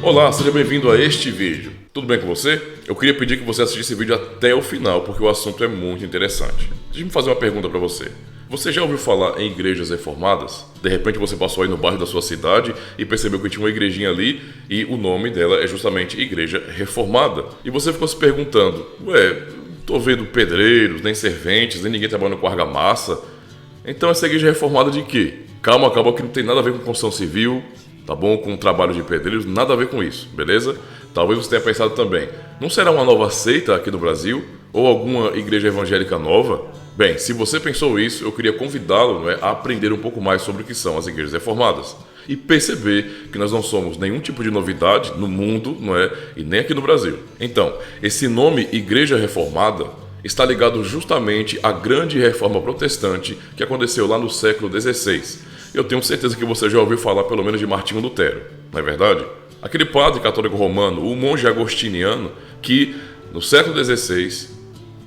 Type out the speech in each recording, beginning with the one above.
Olá, seja bem-vindo a este vídeo. Tudo bem com você? Eu queria pedir que você assistisse esse vídeo até o final, porque o assunto é muito interessante. Deixa-me fazer uma pergunta para você. Você já ouviu falar em igrejas reformadas? De repente você passou aí no bairro da sua cidade e percebeu que tinha uma igrejinha ali e o nome dela é justamente Igreja Reformada. E você ficou se perguntando, não tô vendo pedreiros, nem serventes, nem ninguém trabalhando com argamassa. Então essa igreja é reformada de quê? Calma, que não tem nada a ver com construção civil, tá bom? Com o trabalho de pedreiros, nada a ver com isso, beleza? Talvez você tenha pensado também, não será uma nova seita aqui no Brasil? Ou alguma igreja evangélica nova? Bem, se você pensou isso, eu queria convidá-lo a aprender um pouco mais sobre o que são as igrejas reformadas. E perceber que nós não somos nenhum tipo de novidade no mundo, e nem aqui no Brasil. Então, esse nome Igreja Reformada está ligado justamente à grande reforma protestante que aconteceu lá no século XVI. Eu tenho certeza que você já ouviu falar pelo menos de Martinho Lutero, não é verdade? Aquele padre católico romano, o monge agostiniano, que no século XVI,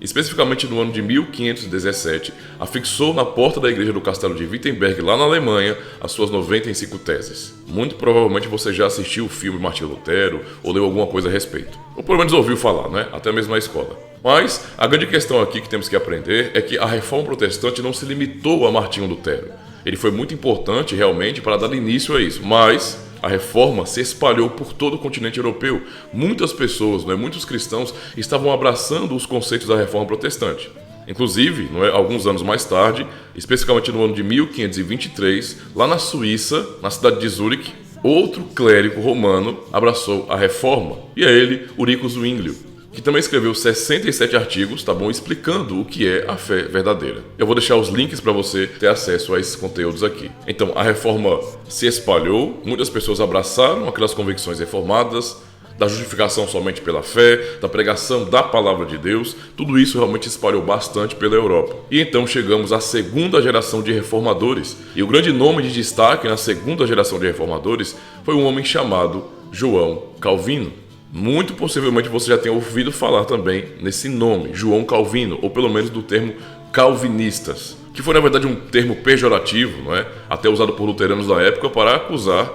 especificamente no ano de 1517, afixou na porta da igreja do castelo de Wittenberg, lá na Alemanha, as suas 95 teses. Muito provavelmente você já assistiu o filme Martinho Lutero ou leu alguma coisa a respeito. Ou pelo menos ouviu falar, até mesmo na escola. Mas a grande questão aqui que temos que aprender é que a reforma protestante não se limitou a Martinho Lutero. Ele foi muito importante realmente para dar início a isso, mas a reforma se espalhou por todo o continente europeu. Muitas pessoas, muitos cristãos estavam abraçando os conceitos da reforma protestante. Inclusive, alguns anos mais tarde, especificamente no ano de 1523, lá na Suíça, na cidade de Zurique, outro clérigo romano abraçou a reforma, e é ele, Ulrico Zwinglio, que também escreveu 67 artigos, explicando o que é a fé verdadeira. Eu vou deixar os links para você ter acesso a esses conteúdos aqui. Então, a reforma se espalhou, muitas pessoas abraçaram aquelas convicções reformadas, da justificação somente pela fé, da pregação da palavra de Deus, tudo isso realmente espalhou bastante pela Europa. E então chegamos à segunda geração de reformadores. E o grande nome de destaque na segunda geração de reformadores foi um homem chamado João Calvino. Muito possivelmente você já tenha ouvido falar também nesse nome, João Calvino, ou pelo menos do termo calvinistas, que foi na verdade um termo pejorativo, até usado por luteranos da época para acusar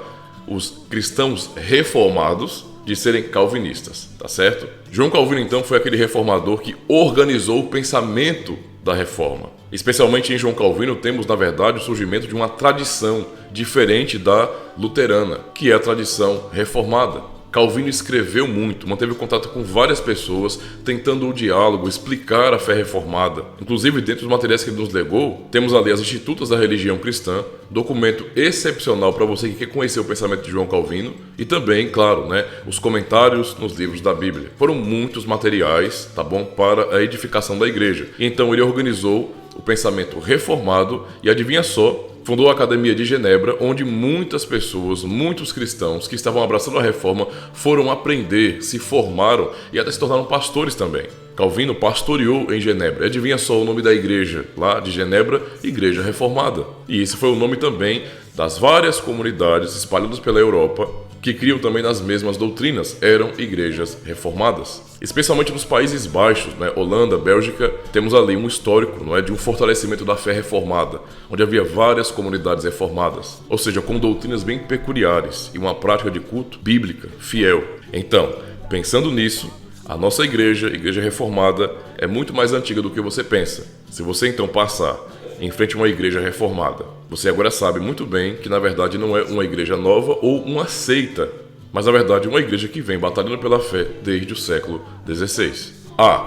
os cristãos reformados de serem calvinistas, tá certo? João Calvino então foi aquele reformador que organizou o pensamento da reforma. Especialmente em João Calvino temos na verdade o surgimento de uma tradição diferente da luterana, que é a tradição reformada. Calvino escreveu muito, manteve contato com várias pessoas, tentando o diálogo, explicar a fé reformada. Inclusive, dentre os materiais que ele nos legou, temos ali as Institutas da Religião Cristã, documento excepcional para você que quer conhecer o pensamento de João Calvino, e também, claro, os comentários nos livros da Bíblia. Foram muitos materiais, para a edificação da igreja. E então ele organizou o pensamento reformado e adivinha só, fundou a Academia de Genebra, onde muitas pessoas, muitos cristãos que estavam abraçando a reforma foram aprender, se formaram e até se tornaram pastores também. Calvino pastoreou em Genebra. Adivinha só o nome da igreja lá de Genebra? Igreja Reformada. E esse foi o nome também das várias comunidades espalhadas pela Europa que criam também nas mesmas doutrinas, eram igrejas reformadas. Especialmente nos Países Baixos, Holanda, Bélgica, temos ali um histórico de um fortalecimento da fé reformada, onde havia várias comunidades reformadas, ou seja, com doutrinas bem peculiares e uma prática de culto bíblica, fiel. Então, pensando nisso, a nossa igreja, Igreja Reformada, é muito mais antiga do que você pensa. Se você então passar em frente a uma igreja reformada, você agora sabe muito bem que na verdade não é uma igreja nova ou uma seita, mas na verdade uma igreja que vem batalhando pela fé desde o século XVI.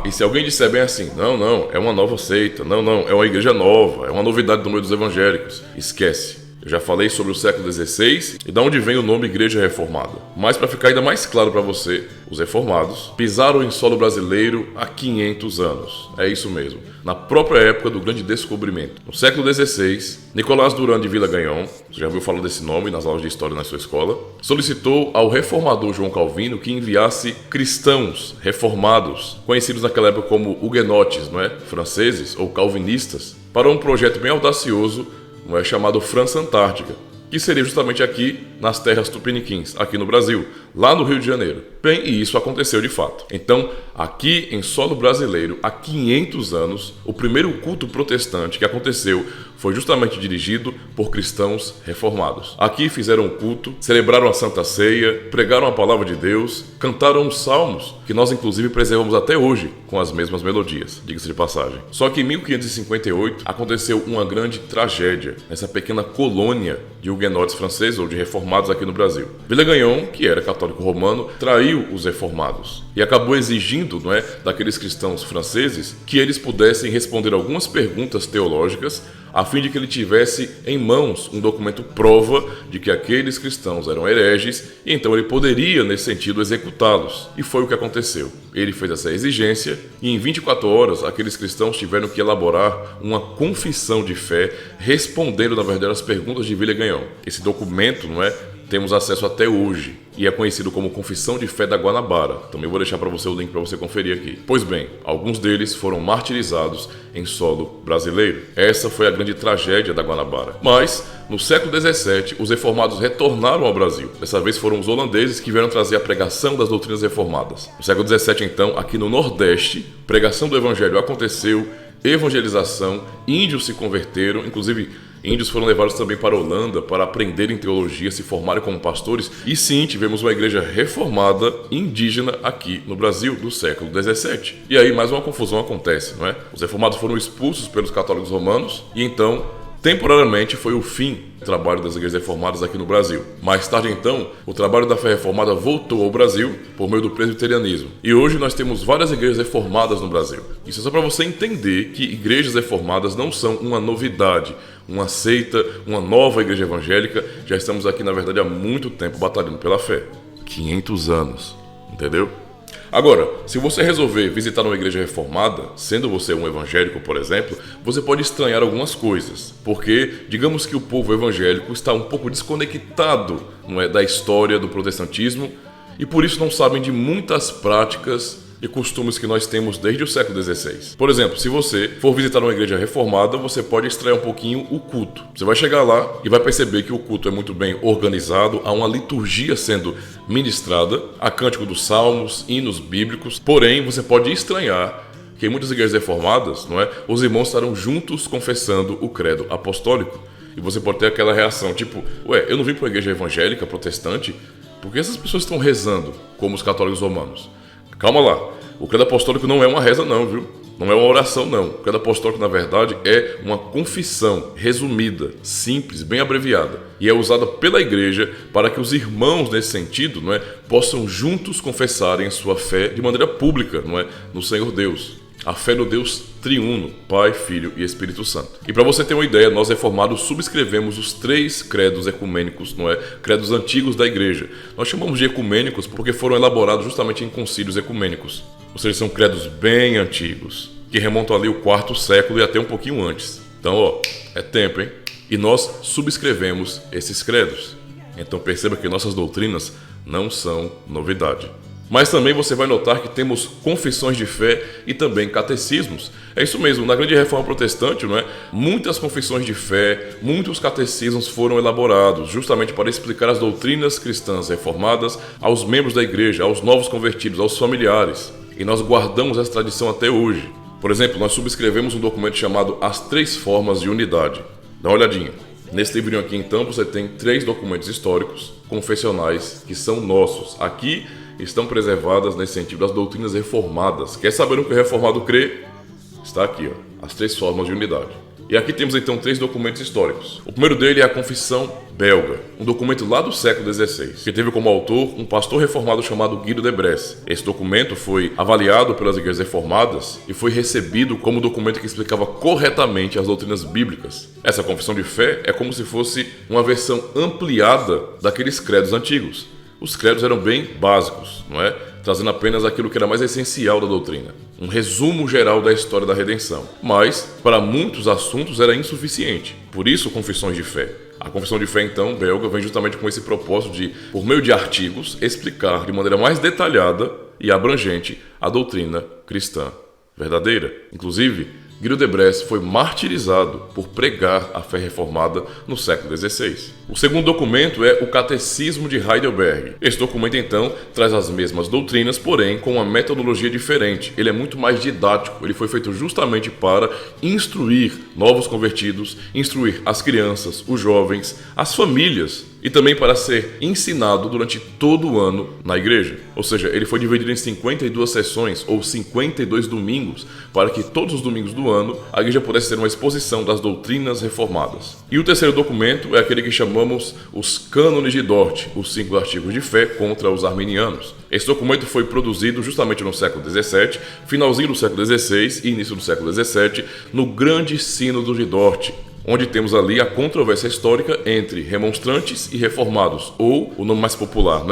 E se alguém disser bem assim, não, é uma nova seita, não, é uma igreja nova, é uma novidade no meio dos evangélicos, esquece. Eu já falei sobre o século XVI e de onde vem o nome Igreja Reformada. Mas para ficar ainda mais claro para você, os reformados pisaram em solo brasileiro há 500 anos. É isso mesmo, na própria época do grande descobrimento. No século XVI, Nicolás Durand de Villegagnon, você já ouviu falar desse nome nas aulas de história na sua escola, solicitou ao reformador João Calvino que enviasse cristãos reformados, conhecidos naquela época como huguenotes, franceses ou calvinistas, para um projeto bem audacioso chamado França Antártica, que seria justamente aqui nas terras tupiniquins, aqui no Brasil, lá no Rio de Janeiro. Bem, e isso aconteceu de fato. Então, aqui em solo brasileiro, há 500 anos, o primeiro culto protestante que aconteceu foi justamente dirigido por cristãos reformados. Aqui fizeram um culto, celebraram a Santa Ceia, pregaram a palavra de Deus, cantaram os salmos, que nós inclusive preservamos até hoje com as mesmas melodias, diga-se de passagem. Só que em 1558 aconteceu uma grande tragédia nessa pequena colônia de huguenotes franceses ou de reformados aqui no Brasil. Villegagnon, que era católico romano, traiu os reformados e acabou exigindo, daqueles cristãos franceses que eles pudessem responder algumas perguntas teológicas a fim de que ele tivesse em mãos um documento prova de que aqueles cristãos eram hereges e então ele poderia, nesse sentido, executá-los. E foi o que aconteceu. Ele fez essa exigência e em 24 horas aqueles cristãos tiveram que elaborar uma confissão de fé respondendo, na verdade, as perguntas de Villegagnon. Esse documento, temos acesso até hoje e é conhecido como Confissão de Fé da Guanabara. Também vou deixar para você o link para você conferir aqui. Pois bem, alguns deles foram martirizados em solo brasileiro. Essa foi a grande tragédia da Guanabara. Mas, no século XVII, os reformados retornaram ao Brasil. Dessa vez foram os holandeses que vieram trazer a pregação das doutrinas reformadas. No século XVII, então, aqui no Nordeste, pregação do Evangelho aconteceu, evangelização, índios se converteram, inclusive índios foram levados também para a Holanda para aprenderem teologia, se formarem como pastores. E sim, tivemos uma igreja reformada indígena aqui no Brasil do século XVII. E aí mais uma confusão acontece, Os reformados foram expulsos pelos católicos romanos e então, temporariamente, foi o fim do trabalho das igrejas reformadas aqui no Brasil. Mais tarde, então, o trabalho da fé reformada voltou ao Brasil por meio do presbiterianismo. E hoje nós temos várias igrejas reformadas no Brasil. Isso é só para você entender que igrejas reformadas não são uma novidade, uma seita, uma nova igreja evangélica. Já estamos aqui, na verdade, há muito tempo batalhando pela fé. 500 anos, entendeu? Agora, se você resolver visitar uma igreja reformada, sendo você um evangélico, por exemplo, você pode estranhar algumas coisas, porque digamos que o povo evangélico está um pouco desconectado, da história do protestantismo e por isso não sabem de muitas práticas e costumes que nós temos desde o século XVI. Por exemplo, se você for visitar uma igreja reformada, você pode extrair um pouquinho o culto. Você vai chegar lá e vai perceber que o culto é muito bem organizado, há uma liturgia sendo ministrada, há cântico dos salmos, hinos bíblicos, porém você pode estranhar que em muitas igrejas reformadas, os irmãos estarão juntos confessando o credo apostólico. E você pode ter aquela reação, tipo, eu não vim para uma igreja evangélica, protestante, porque essas pessoas estão rezando como os católicos romanos. Calma lá, o credo apostólico não é uma reza não, viu? Não é uma oração não. O credo apostólico, na verdade, é uma confissão resumida, simples, bem abreviada. E é usada pela igreja para que os irmãos, nesse sentido, possam juntos confessarem sua fé de maneira pública, no Senhor Deus. A fé no Deus triuno, Pai, Filho e Espírito Santo. E para você ter uma ideia, nós reformados subscrevemos os 3 credos ecumênicos, credos antigos da igreja. Nós chamamos de ecumênicos porque foram elaborados justamente em concílios ecumênicos. Ou seja, são credos bem antigos, que remontam ali o 4º século e até um pouquinho antes. Então, é tempo, hein? E nós subscrevemos esses credos. Então perceba que nossas doutrinas não são novidade. Mas também você vai notar que temos confissões de fé e também catecismos. É isso mesmo, na grande reforma protestante, muitas confissões de fé, muitos catecismos foram elaborados justamente para explicar as doutrinas cristãs reformadas aos membros da igreja, aos novos convertidos, aos familiares. E nós guardamos essa tradição até hoje. Por exemplo, nós subscrevemos um documento chamado As 3 Formas de Unidade. Dá uma olhadinha. Nesse livrinho aqui, então, você tem 3 documentos históricos, confessionais, que são nossos. Aqui estão preservadas nesse sentido as doutrinas reformadas. Quer saber no que o reformado crê? Está aqui, As 3 Formas de Unidade. E aqui temos então 3 documentos históricos. O primeiro dele é a Confissão Belga, um documento lá do século XVI, que teve como autor um pastor reformado chamado Guido de Bresse. Esse documento foi avaliado pelas igrejas reformadas e foi recebido como documento que explicava corretamente as doutrinas bíblicas. Essa confissão de fé é como se fosse uma versão ampliada daqueles credos antigos. Os credos eram bem básicos, trazendo apenas aquilo que era mais essencial da doutrina. Um resumo geral da história da redenção. Mas, para muitos assuntos, era insuficiente. Por isso, confissões de fé. A confissão de fé, então, belga, vem justamente com esse propósito de, por meio de artigos, explicar de maneira mais detalhada e abrangente a doutrina cristã verdadeira. Inclusive, Guido de Bresse foi martirizado por pregar a fé reformada no século XVI. O segundo documento é o Catecismo de Heidelberg. Esse documento, então, traz as mesmas doutrinas, porém com uma metodologia diferente. Ele é muito mais didático, ele foi feito justamente para instruir novos convertidos, instruir as crianças, os jovens, as famílias, e também para ser ensinado durante todo o ano na igreja. Ou seja, ele foi dividido em 52 sessões ou 52 domingos, para que todos os domingos do ano a igreja pudesse ter uma exposição das doutrinas reformadas. E o terceiro documento é aquele que chamamos os Cânones de Dort, os 5 artigos de fé contra os arminianos. Esse documento foi produzido justamente no século XVII, finalzinho do século XVI e início do século XVII, no Grande Sínodo de Dort, onde temos ali a controvérsia histórica entre remonstrantes e reformados, ou o nome mais popular,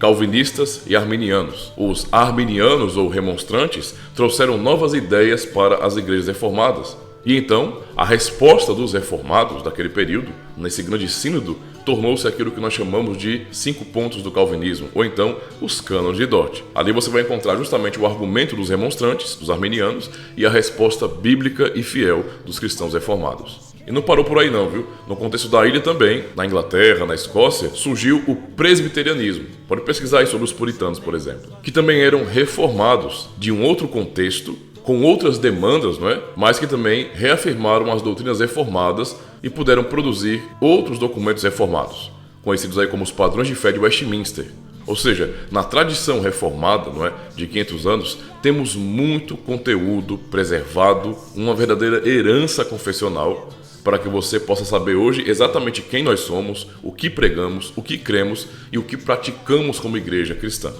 calvinistas e arminianos. Os arminianos ou remonstrantes trouxeram novas ideias para as igrejas reformadas. E então, a resposta dos reformados daquele período, nesse grande sínodo, tornou-se aquilo que nós chamamos de 5 pontos do calvinismo, ou então os cânones de Dort. Ali você vai encontrar justamente o argumento dos remonstrantes, dos arminianos, e a resposta bíblica e fiel dos cristãos reformados. E não parou por aí não, viu? No contexto da ilha também, na Inglaterra, na Escócia, surgiu o presbiterianismo. Pode pesquisar aí sobre os puritanos, por exemplo, que também eram reformados de um outro contexto, com outras demandas, mas que também reafirmaram as doutrinas reformadas e puderam produzir outros documentos reformados, conhecidos aí como os padrões de fé de Westminster. Ou seja, na tradição reformada, de 500 anos, temos muito conteúdo preservado, uma verdadeira herança confessional, para que você possa saber hoje exatamente quem nós somos, o que pregamos, o que cremos e o que praticamos como igreja cristã.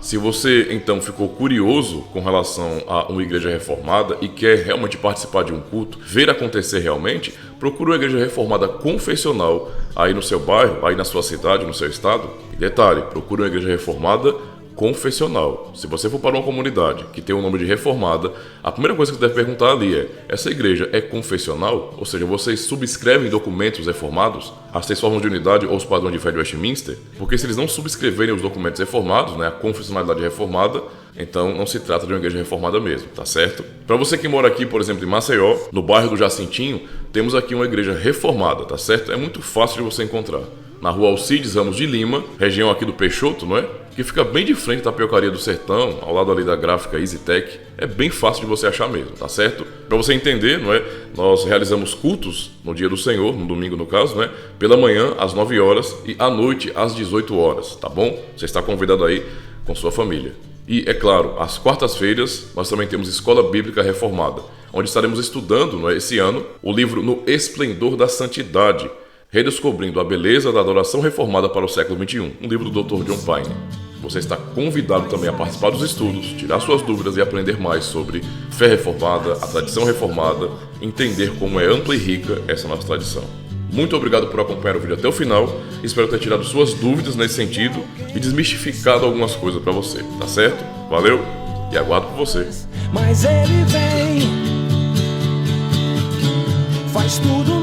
Se você então ficou curioso com relação a uma igreja reformada e quer realmente participar de um culto, ver acontecer realmente, procure uma igreja reformada confessional aí no seu bairro, aí na sua cidade, no seu estado. E detalhe, procure uma igreja reformada confessional. Se você for para uma comunidade que tem o nome de reformada, a primeira coisa que você deve perguntar ali é: essa igreja é confessional? Ou seja, vocês subscrevem documentos reformados, as 6 formas de unidade ou os padrões de fé de Westminster? Porque se eles não subscreverem os documentos reformados, a confessionalidade reformada, então não se trata de uma igreja reformada mesmo, tá certo? Para você que mora aqui, por exemplo, em Maceió, no bairro do Jacintinho, temos aqui uma igreja reformada, tá certo? É muito fácil de você encontrar. Na rua Alcides Ramos de Lima, região aqui do Peixoto, que fica bem de frente da Tapiocaria do Sertão, ao lado ali da gráfica EasyTech. É bem fácil de você achar mesmo, tá certo? Para você entender, nós realizamos cultos no dia do Senhor, no domingo no caso, pela manhã às 9 horas e à noite às 18 horas, tá bom? Você está convidado aí com sua família. E, é claro, às quartas-feiras nós também temos Escola Bíblica Reformada, onde estaremos estudando, esse ano, o livro No Esplendor da Santidade, redescobrindo a beleza da adoração reformada para o século XXI, um livro do Dr. John Pine. Você está convidado também a participar dos estudos, tirar suas dúvidas e aprender mais sobre fé reformada, a tradição reformada, entender como é ampla e rica essa nossa tradição. Muito obrigado por acompanhar o vídeo até o final, espero ter tirado suas dúvidas nesse sentido e desmistificado algumas coisas para você, tá certo? Valeu e aguardo por você. Mas ele vem, faz tudo